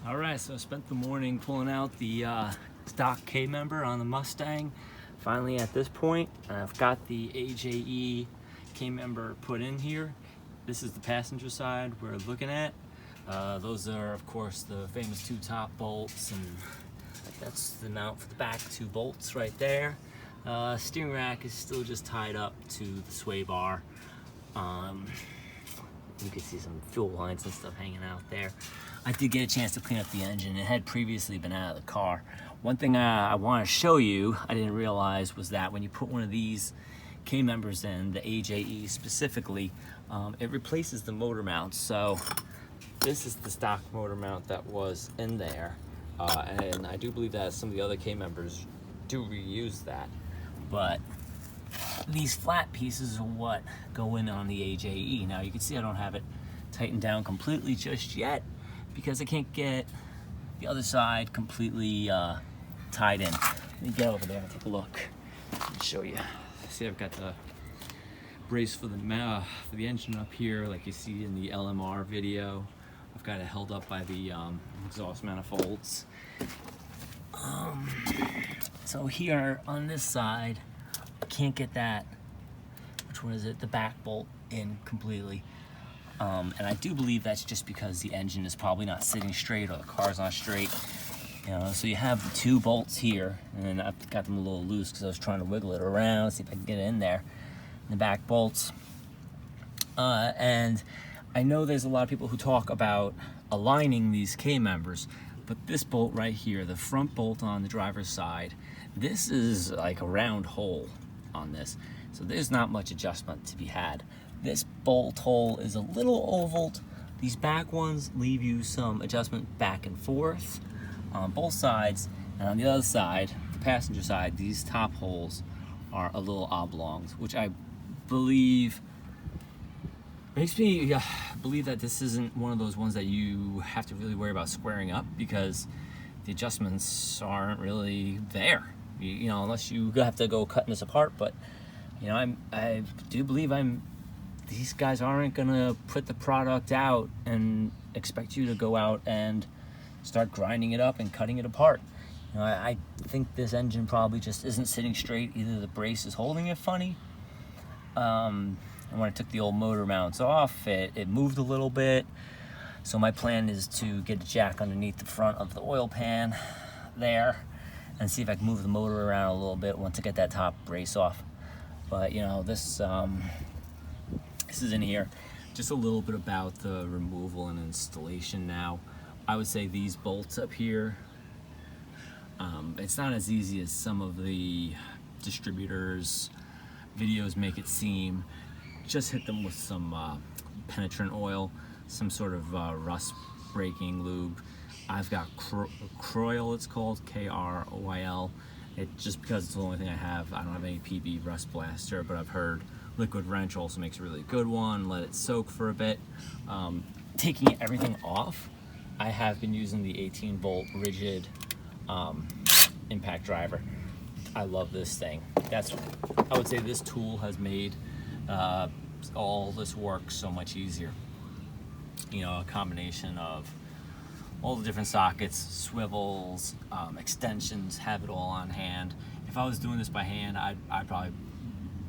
All right, so I spent the morning pulling out the stock K Member on the Mustang. Finally at this point, I've got the AJE K Member put in here. This is the passenger side we're looking at. Those are, of course, the famous two top bolts, and that's the mount for the back two bolts right there. Steering rack is still just tied up to the sway bar. You can see some fuel lines and stuff hanging out there. I did get a chance to clean up the engine. It had previously been out of the car. One thing I want to show you, I didn't realize, was that when you put one of these K Members in, the AJE specifically, it replaces the motor mount. So this is the stock motor mount that was in there. And I do believe that some of the other K Members do reuse that. But these flat pieces are what go in on the AJE. Now you can see I don't have it tightened down completely just yet because I can't get the other side completely tied in. Let me get over there and take a look and show you. See, I've got the brace for the engine up here, like you see in the LMR video. I've got it held up by the exhaust manifolds. So here on this side, I can't get that, which one is it, the back bolt in completely. And I do believe that's just because the engine is probably not sitting straight or the car's not straight. You know, so you have the two bolts here, and then I've got them a little loose because I was trying to wiggle it around, see if I can get it in there. The back bolts. And I know there's a lot of people who talk about aligning these K Members, but this bolt right here, the front bolt on the driver's side, this is like a round hole on this. So there's not much adjustment to be had. This bolt hole is a little ovaled. These back ones leave you some adjustment back and forth on both sides. And on the other side, the passenger side, these top holes are a little oblongs, which I believe makes me believe that this isn't one of those ones that you have to really worry about squaring up, because the adjustments aren't really there. You know, unless you have to go cutting this apart. But you know, I do believe these guys aren't gonna put the product out and expect you to go out and start grinding it up and cutting it apart. You know, I think this engine probably just isn't sitting straight. Either the brace is holding it funny, and when I took the old motor mounts off, it moved a little bit. So my plan is to get a jack underneath the front of the oil pan there and see if I can move the motor around a little bit once I get that top brace off. But you know, this is in here. Just a little bit about the removal and installation now. I would say these bolts up here, it's not as easy as some of the distributors' videos make it seem. Just hit them with some penetrant oil, some sort of rust breaking lube. I've got Kroil, it's called, K-R-O-I-L. Just because it's the only thing I have. I don't have any PB rust blaster, but I've heard Liquid Wrench also makes a really good one. Let it soak for a bit. Taking everything off, I have been using the 18-volt rigid impact driver. I love this thing. I would say this tool has made all this work so much easier. You know, a combination of all the different sockets, swivels, extensions, have it all on hand. If I was doing this by hand, I'd probably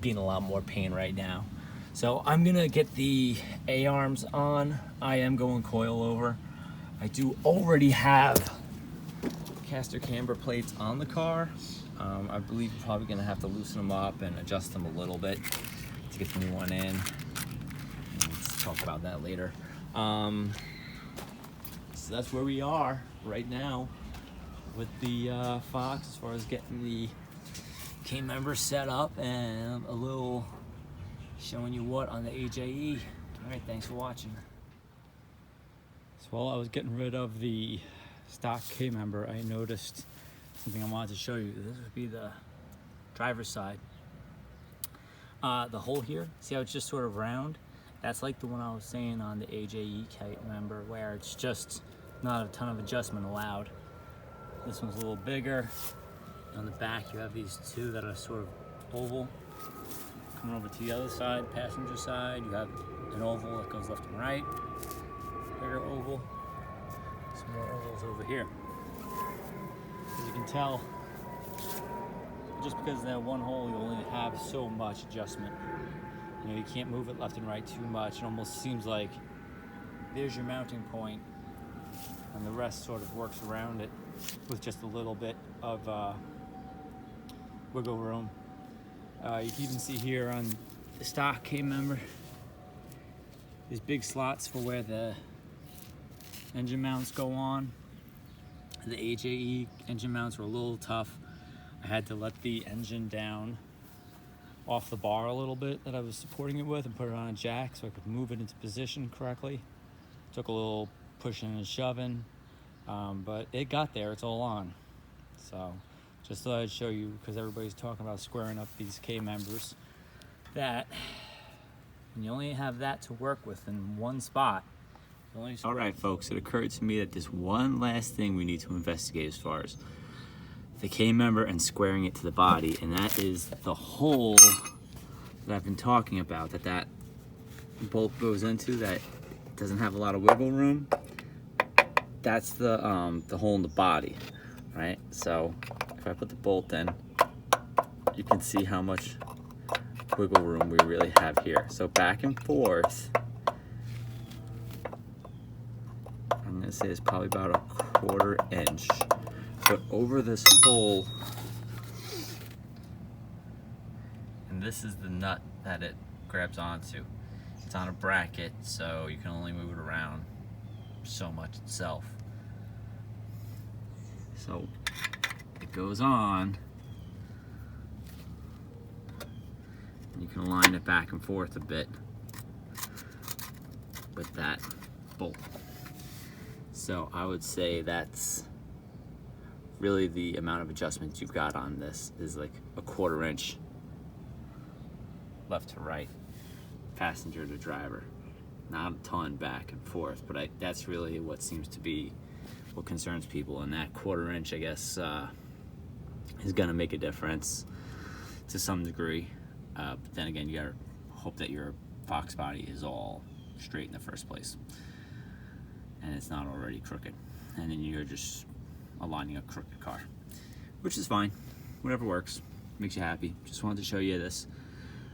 be in a lot more pain right now. So I'm gonna get the A-arms on. I am going coil over. I do already have caster camber plates on the car. I believe you're probably gonna have to loosen them up and adjust them a little bit to get the new one in. Let's talk about that later. So that's where we are right now with the Fox, as far as getting the K Member set up and a little showing you what on the AJE. All right, thanks for watching. So while I was getting rid of the stock K Member, I noticed something I wanted to show you. This would be the driver's side. The hole here, see how it's just sort of round? That's like the one I was saying on the AJE K Member, where it's just not a ton of adjustment allowed. This one's a little bigger. On the back, you have these two that are sort of oval. Coming over to the other side, passenger side, you have an oval that goes left and right. Bigger oval. Some more ovals over here. As you can tell, just because of that one hole, you only have so much adjustment. You know, you can't move it left and right too much. It almost seems like there's your mounting point, and the rest sort of works around it with just a little bit of wiggle room. You can even see here on the stock K Member, these big slots for where the engine mounts go on. The AJE engine mounts were a little tough. I had to let the engine down off the bar a little bit that I was supporting it with and put it on a jack so I could move it into position correctly. Took a little pushing and shoving, but it got there. It's all on. So just thought I'd show you, because everybody's talking about squaring up these K members, that when you only have that to work with in one spot. All right, folks, it occurred to me that there's one last thing we need to investigate as far as the K member and squaring it to the body, and that is the hole that I've been talking about, that bolt goes into, that doesn't have a lot of wiggle room. That's the hole in the body, right? So if I put the bolt in, you can see how much wiggle room we really have here. So back and forth, I'm gonna say it's probably about a 1/4 inch. But over this hole, and this is the nut that it grabs onto. It's on a bracket, so you can only move it around so much itself. So it goes on, and you can align it back and forth a bit with that bolt. So I would say that's really the amount of adjustments you've got on this, is like a 1/4 inch left to right, passenger to driver. Not a ton back and forth, but that's really what seems to be what concerns people, and that 1/4 inch, I guess, is gonna make a difference to some degree. But then again, you gotta hope that your box body is all straight in the first place, and it's not already crooked, and then you're just aligning a crooked car, which is fine. Whatever works, makes you happy. Just wanted to show you this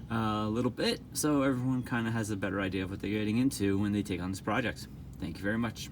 a little bit so everyone kind of has a better idea of what they're getting into when they take on this project. Thank you very much.